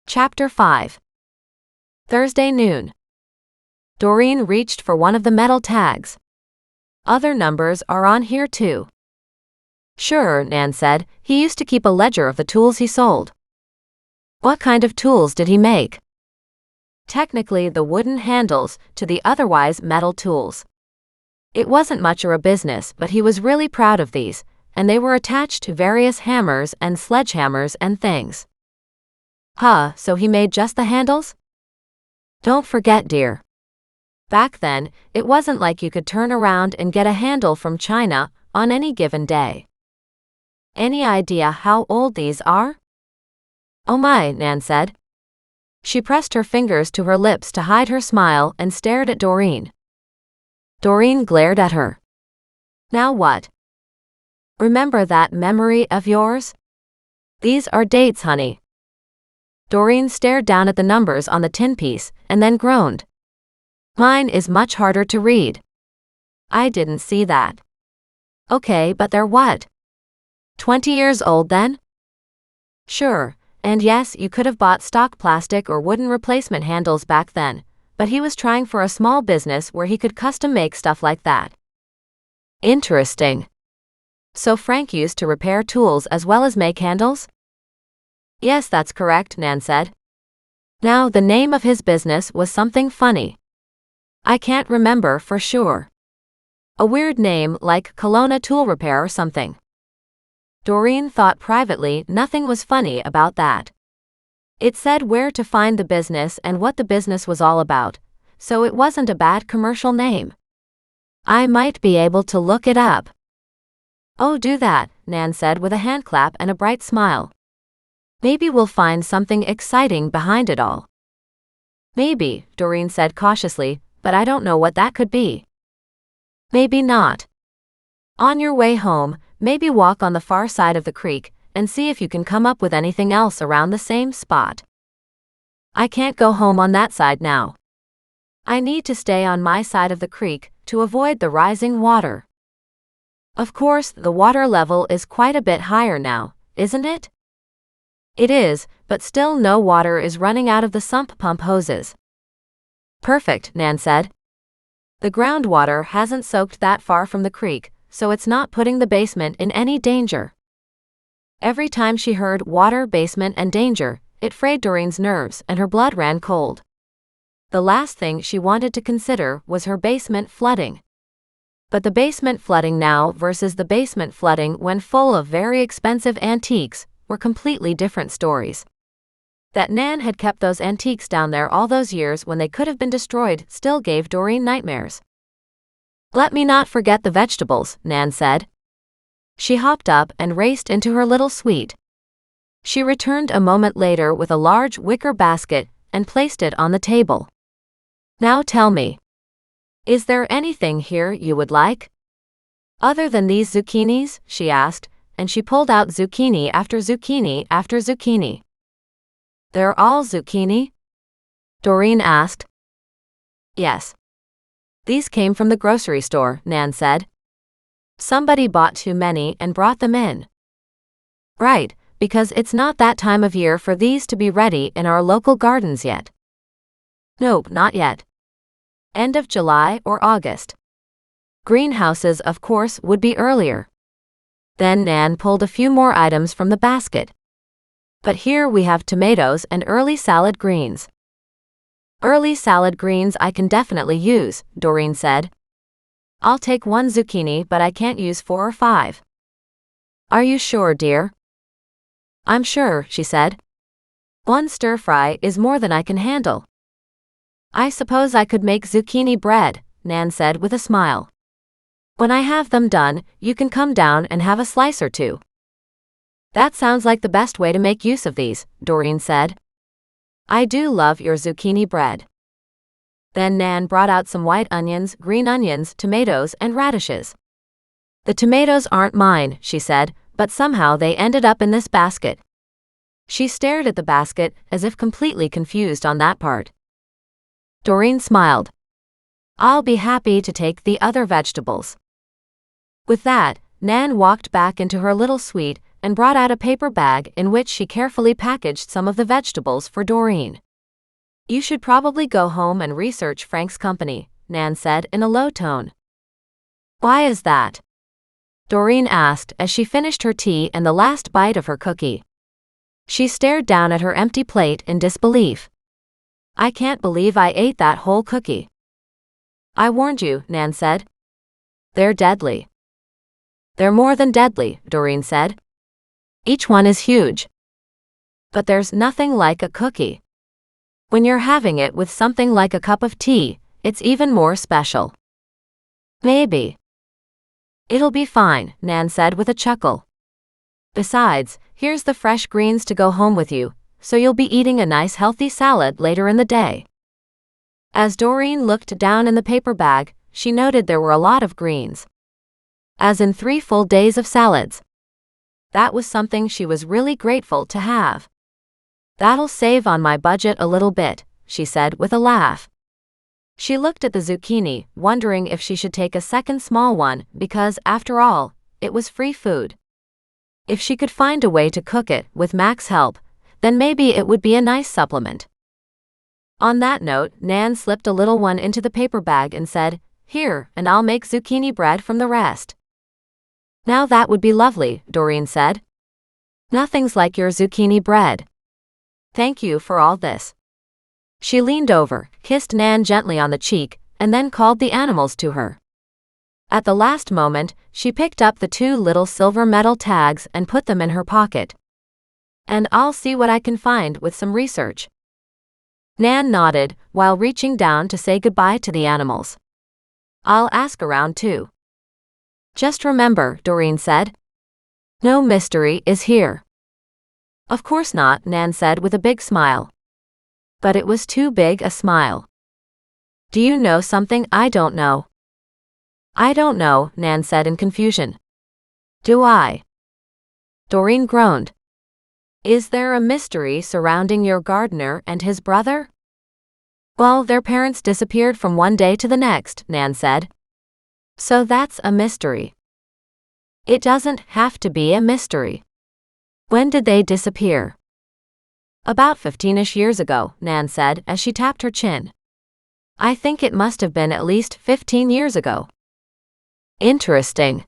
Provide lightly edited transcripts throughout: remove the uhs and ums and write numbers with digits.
Chapter 5. Thursday noon. Doreen reached for one of the metal tags. Other numbers are on here too. Sure, Nan said. He used to keep a ledger of the tools he sold. What kind of tools did he make? Technically the wooden handles to the otherwise metal tools. It wasn't much of a business, but he was really proud of these, and they were attached to various hammers and sledgehammers and things. So he made just the handles? Don't forget, dear. Back then, it wasn't like you could turn around and get a handle from China on any given day. Any idea how old these are? Oh my, Nan said. She pressed her fingers to her lips to hide her smile and stared at Doreen. Doreen glared at her. Now what? Remember that memory of yours? These are dates, honey. Doreen stared down at the numbers on the tin piece and then groaned. Mine is much harder to read. I didn't see that. Okay, but they're what? 20 years old then? Sure, and yes, you could have bought stock plastic or wooden replacement handles back then, but he was trying for a small business where he could custom make stuff like that. Interesting. So Frank used to repair tools as well as make handles? Yes, that's correct, Nan said. Now, the name of his business was something funny. I can't remember for sure. A weird name like Kelowna Tool Repair or something. Doreen thought privately nothing was funny about that. It said where to find the business and what the business was all about, so it wasn't a bad commercial name. I might be able to look it up. Oh, do that, Nan said with a handclap and a bright smile. Maybe we'll find something exciting behind it all. Maybe, Doreen said cautiously, but I don't know what that could be. Maybe not. On your way home, maybe walk on the far side of the creek and see if you can come up with anything else around the same spot. I can't go home on that side now. I need to stay on my side of the creek to avoid the rising water. Of course, the water level is quite a bit higher now, isn't it? It is, but still no water is running out of the sump pump hoses. Perfect, Nan said. The groundwater hasn't soaked that far from the creek, so it's not putting the basement in any danger. Every time she heard water, basement, and danger, it frayed Doreen's nerves and her blood ran cold. The last thing she wanted to consider was her basement flooding. But the basement flooding now versus the basement flooding when full of very expensive antiques were completely different stories. That Nan had kept those antiques down there all those years when they could have been destroyed still gave Doreen nightmares. Let me not forget the vegetables, Nan said. She hopped up and raced into her little suite. She returned a moment later with a large wicker basket and placed it on the table. Now tell me. Is there anything here you would like? Other than these zucchinis? She asked, and she pulled out zucchini after zucchini after zucchini. They're all zucchini? Doreen asked. Yes. These came from the grocery store, Nan said. Somebody bought too many and brought them in. Right, because it's not that time of year for these to be ready in our local gardens yet. Nope, not yet. End of July or August. Greenhouses, of course, would be earlier. Then Nan pulled a few more items from the basket. But here we have tomatoes and early salad greens. Early salad greens I can definitely use, Doreen said. I'll take 1 zucchini, but I can't use 4 or 5. Are you sure, dear? I'm sure, she said. 1 stir-fry is more than I can handle. I suppose I could make zucchini bread, Nan said with a smile. When I have them done, you can come down and have a slice or two. That sounds like the best way to make use of these, Doreen said. I do love your zucchini bread. Then Nan brought out some white onions, green onions, tomatoes, and radishes. The tomatoes aren't mine, she said, but somehow they ended up in this basket. She stared at the basket as if completely confused on that part. Doreen smiled. I'll be happy to take the other vegetables. With that, Nan walked back into her little suite and brought out a paper bag in which she carefully packaged some of the vegetables for Doreen. You should probably go home and research Frank's company, Nan said in a low tone. Why is that? Doreen asked as she finished her tea and the last bite of her cookie. She stared down at her empty plate in disbelief. I can't believe I ate that whole cookie. I warned you, Nan said. They're deadly. They're more than deadly, Doreen said. Each one is huge. But there's nothing like a cookie. When you're having it with something like a cup of tea, it's even more special. Maybe. It'll be fine, Nan said with a chuckle. Besides, here's the fresh greens to go home with you, so you'll be eating a nice healthy salad later in the day. As Doreen looked down in the paper bag, she noted there were a lot of greens. As in 3 full days of salads. That was something she was really grateful to have. That'll save on my budget a little bit, she said with a laugh. She looked at the zucchini, wondering if she should take a second small one because, after all, it was free food. If she could find a way to cook it with Mac's help, then maybe it would be a nice supplement. On that note, Nan slipped a little one into the paper bag and said, Here, and I'll make zucchini bread from the rest. Now that would be lovely, Doreen said. Nothing's like your zucchini bread. Thank you for all this. She leaned over, kissed Nan gently on the cheek, and then called the animals to her. At the last moment, she picked up the 2 little silver metal tags and put them in her pocket. And I'll see what I can find with some research. Nan nodded, while reaching down to say goodbye to the animals. I'll ask around too. Just remember, Doreen said. No mystery is here. Of course not, Nan said with a big smile. But it was too big a smile. Do you know something I don't know? I don't know, Nan said in confusion. Do I? Doreen groaned. Is there a mystery surrounding your gardener and his brother? Well, their parents disappeared from one day to the next, Nan said. So that's a mystery. It doesn't have to be a mystery. When did they disappear? About 15-ish years ago, Nan said as she tapped her chin. I think it must have been at least 15 years ago. Interesting.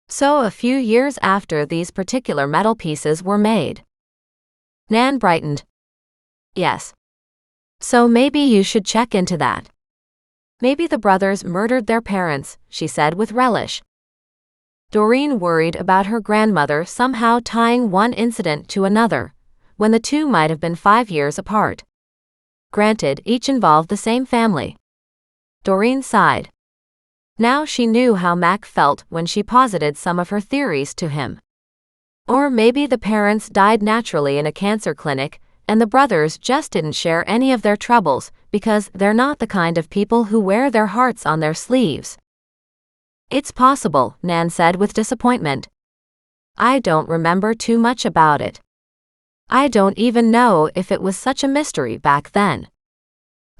So a few years after these particular metal pieces were made. Nan brightened. Yes. So maybe you should check into that. Maybe the brothers murdered their parents, she said with relish. Doreen worried about her grandmother somehow tying one incident to another, when the 2 might have been 5 years apart. Granted, each involved the same family. Doreen sighed. Now she knew how Mac felt when she posited some of her theories to him. Or maybe the parents died naturally in a cancer clinic, and the brothers just didn't share any of their troubles because they're not the kind of people who wear their hearts on their sleeves. It's possible, Nan said with disappointment. I don't remember too much about it. I don't even know if it was such a mystery back then.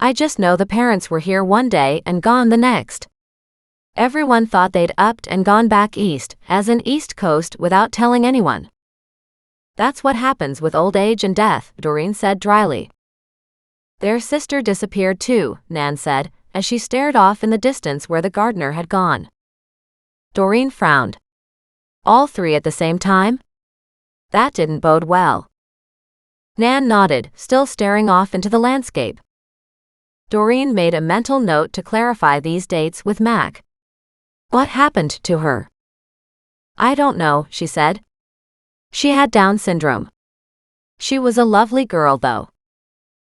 I just know the parents were here one day and gone the next. Everyone thought they'd upped and gone back east, as in East Coast, without telling anyone. That's what happens with old age and death, Doreen said dryly. Their sister disappeared too, Nan said, as she stared off in the distance where the gardener had gone. Doreen frowned. All 3 at the same time? That didn't bode well. Nan nodded, still staring off into the landscape. Doreen made a mental note to clarify these dates with Mac. What happened to her? I don't know, she said. She had Down syndrome. She was a lovely girl though.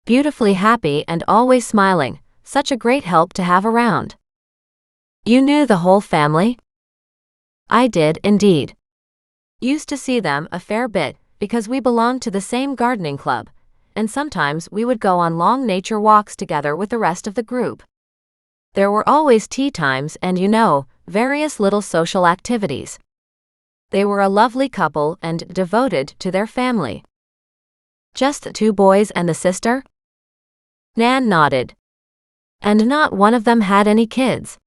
Beautifully happy and always smiling, such a great help to have around. You knew the whole family? I did, indeed. Used to see them a fair bit, because we belonged to the same gardening club, and sometimes we would go on long nature walks together with the rest of the group. There were always tea times and, various little social activities. They were a lovely couple and devoted to their family. Just the 2 boys and the sister? Nan nodded. And not one of them had any kids.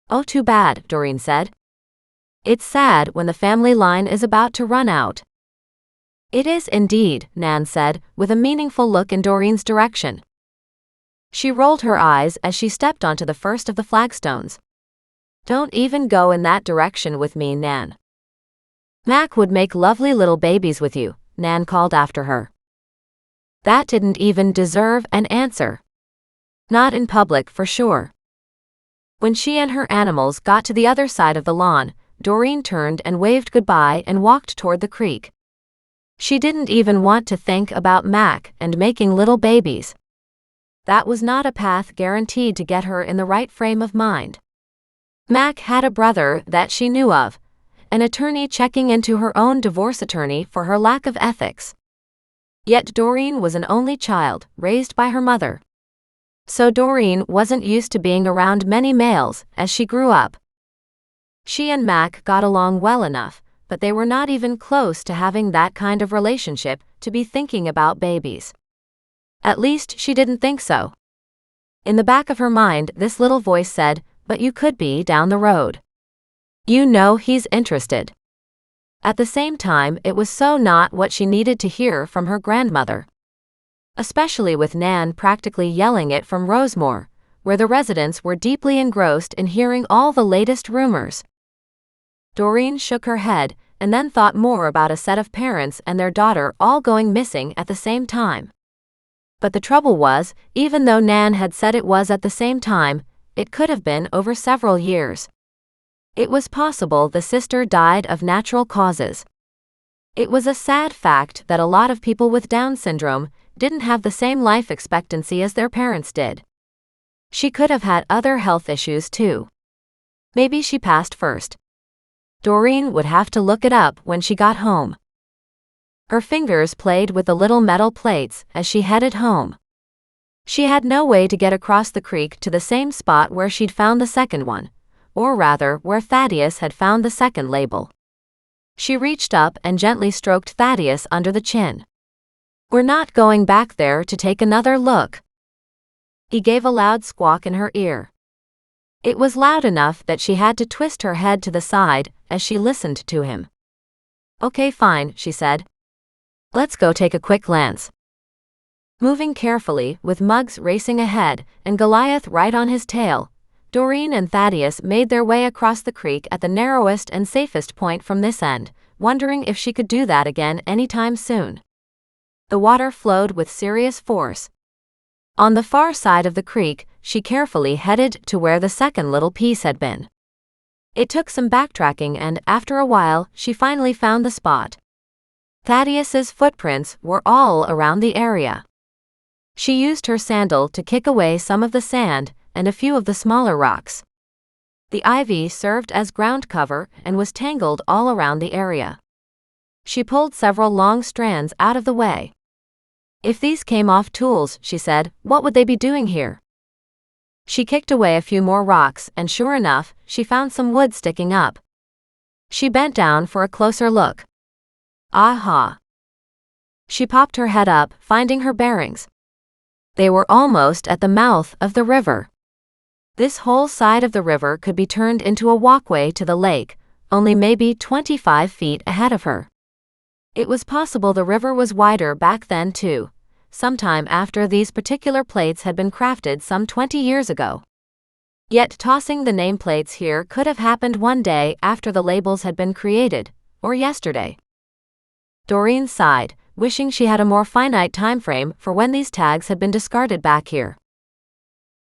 Oh, too bad, Doreen said. It's sad when the family line is about to run out. It is indeed, Nan said, with a meaningful look in Doreen's direction. She rolled her eyes as she stepped onto the first of the flagstones. Don't even go in that direction with me, Nan. Mac would make lovely little babies with you, Nan called after her. That didn't even deserve an answer. Not in public for sure. When she and her animals got to the other side of the lawn, Doreen turned and waved goodbye and walked toward the creek. She didn't even want to think about Mac and making little babies. That was not a path guaranteed to get her in the right frame of mind. Mac had a brother that she knew of, an attorney checking into her own divorce attorney for her lack of ethics. Yet Doreen was an only child, raised by her mother. So Doreen wasn't used to being around many males as she grew up. She and Mac got along well enough, but they were not even close to having that kind of relationship to be thinking about babies. At least she didn't think so. In the back of her mind, this little voice said, "But you could be down the road. You know he's interested." At the same time, it was so not what she needed to hear from her grandmother. Especially with Nan practically yelling it from Rosemore, where the residents were deeply engrossed in hearing all the latest rumors. Doreen shook her head, and then thought more about a set of parents and their daughter all going missing at the same time. But the trouble was, even though Nan had said it was at the same time, it could have been over several years. It was possible the sister died of natural causes. It was a sad fact that a lot of people with Down syndrome didn't have the same life expectancy as their parents did. She could have had other health issues too. Maybe she passed first. Doreen would have to look it up when she got home. Her fingers played with the little metal plates as she headed home. She had no way to get across the creek to the same spot where she'd found the second one, or rather where Thaddeus had found the second label. She reached up and gently stroked Thaddeus under the chin. "We're not going back there to take another look." He gave a loud squawk in her ear. It was loud enough that she had to twist her head to the side as she listened to him. "Okay, fine," she said. "Let's go take a quick glance." Moving carefully, with Muggs racing ahead and Goliath right on his tail, Doreen and Thaddeus made their way across the creek at the narrowest and safest point from this end, wondering if she could do that again anytime soon. The water flowed with serious force. On the far side of the creek, she carefully headed to where the second little piece had been. It took some backtracking and, after a while, she finally found the spot. Thaddeus's footprints were all around the area. She used her sandal to kick away some of the sand and a few of the smaller rocks. The ivy served as ground cover and was tangled all around the area. She pulled several long strands out of the way. "If these came off tools," she said, "what would they be doing here?" She kicked away a few more rocks and sure enough, she found some wood sticking up. She bent down for a closer look. Aha! She popped her head up, finding her bearings. They were almost at the mouth of the river. This whole side of the river could be turned into a walkway to the lake, only maybe 25 feet ahead of her. It was possible the river was wider back then too, sometime after these particular plates had been crafted some 20 years ago. Yet tossing the nameplates here could have happened one day after the labels had been created, or yesterday. Doreen sighed, wishing she had a more finite time frame for when these tags had been discarded back here.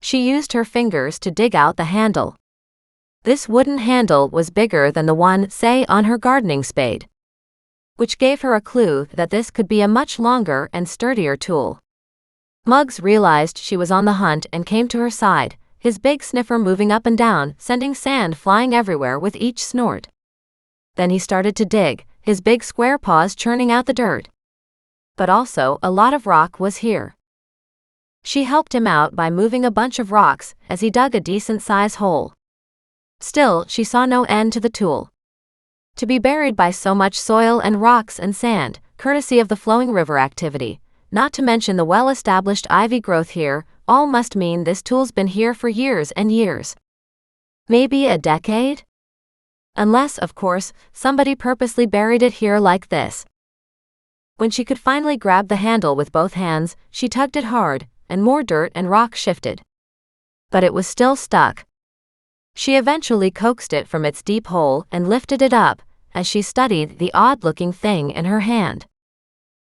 She used her fingers to dig out the handle. This wooden handle was bigger than the one, say, on her gardening spade, which gave her a clue that this could be a much longer and sturdier tool. Muggs realized she was on the hunt and came to her side, his big sniffer moving up and down, sending sand flying everywhere with each snort. Then he started to dig, his big square paws churning out the dirt. But also, a lot of rock was here. She helped him out by moving a bunch of rocks as he dug a decent-size hole. Still, she saw no end to the tool. To be buried by so much soil and rocks and sand, courtesy of the flowing river activity, not to mention the well-established ivy growth here, all must mean this tool's been here for years and years. Maybe a decade? Unless, of course, somebody purposely buried it here like this. When she could finally grab the handle with both hands, she tugged it hard, and more dirt and rock shifted. But it was still stuck. She eventually coaxed it from its deep hole and lifted it up, as she studied the odd-looking thing in her hand.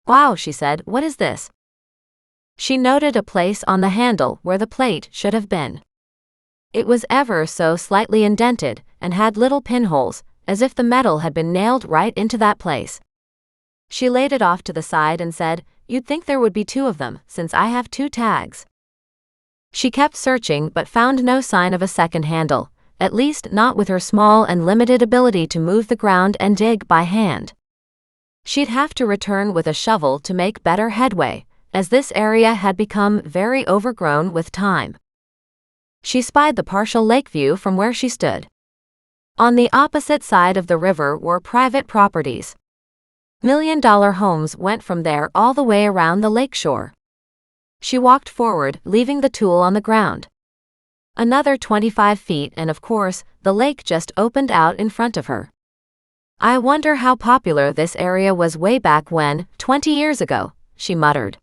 "Wow," she said, "what is this?" She noted a place on the handle where the plate should have been. It was ever so slightly indented, and had little pinholes, as if the metal had been nailed right into that place. She laid it off to the side and said, "You'd think there would be 2 of them, since I have 2 tags." She kept searching but found no sign of a second handle, at least not with her small and limited ability to move the ground and dig by hand. She'd have to return with a shovel to make better headway, as this area had become very overgrown with time. She spied the partial lake view from where she stood. On the opposite side of the river were private properties. $1-million homes went from there all the way around the lakeshore. She walked forward, leaving the tool on the ground. Another 25 feet and of course, the lake just opened out in front of her. "I wonder how popular this area was way back when, 20 years ago," she muttered.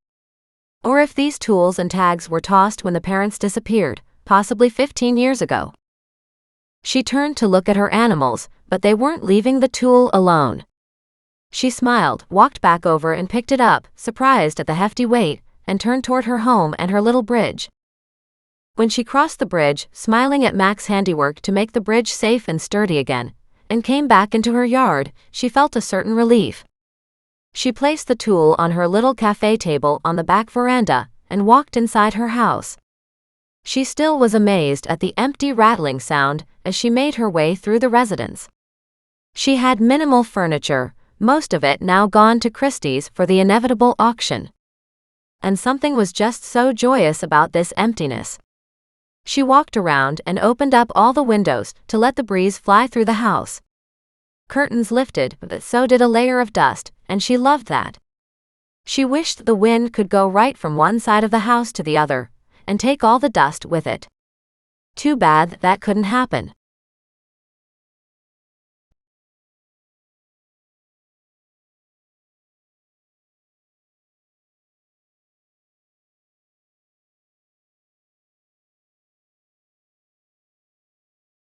Or if these tools and tags were tossed when the parents disappeared, possibly 15 years ago. She turned to look at her animals, but they weren't leaving the tool alone. She smiled, walked back over and picked it up, surprised at the hefty weight, and turned toward her home and her little bridge. When she crossed the bridge, smiling at Mac's handiwork to make the bridge safe and sturdy again, and came back into her yard, she felt a certain relief. She placed the tool on her little cafe table on the back veranda, and walked inside her house. She still was amazed at the empty rattling sound as she made her way through the residence. She had minimal furniture, most of it now gone to Christie's for the inevitable auction. And something was just so joyous about this emptiness. She walked around and opened up all the windows to let the breeze fly through the house. Curtains lifted, but so did a layer of dust, and she loved that. She wished the wind could go right from one side of the house to the other, and take all the dust with it. Too bad that couldn't happen.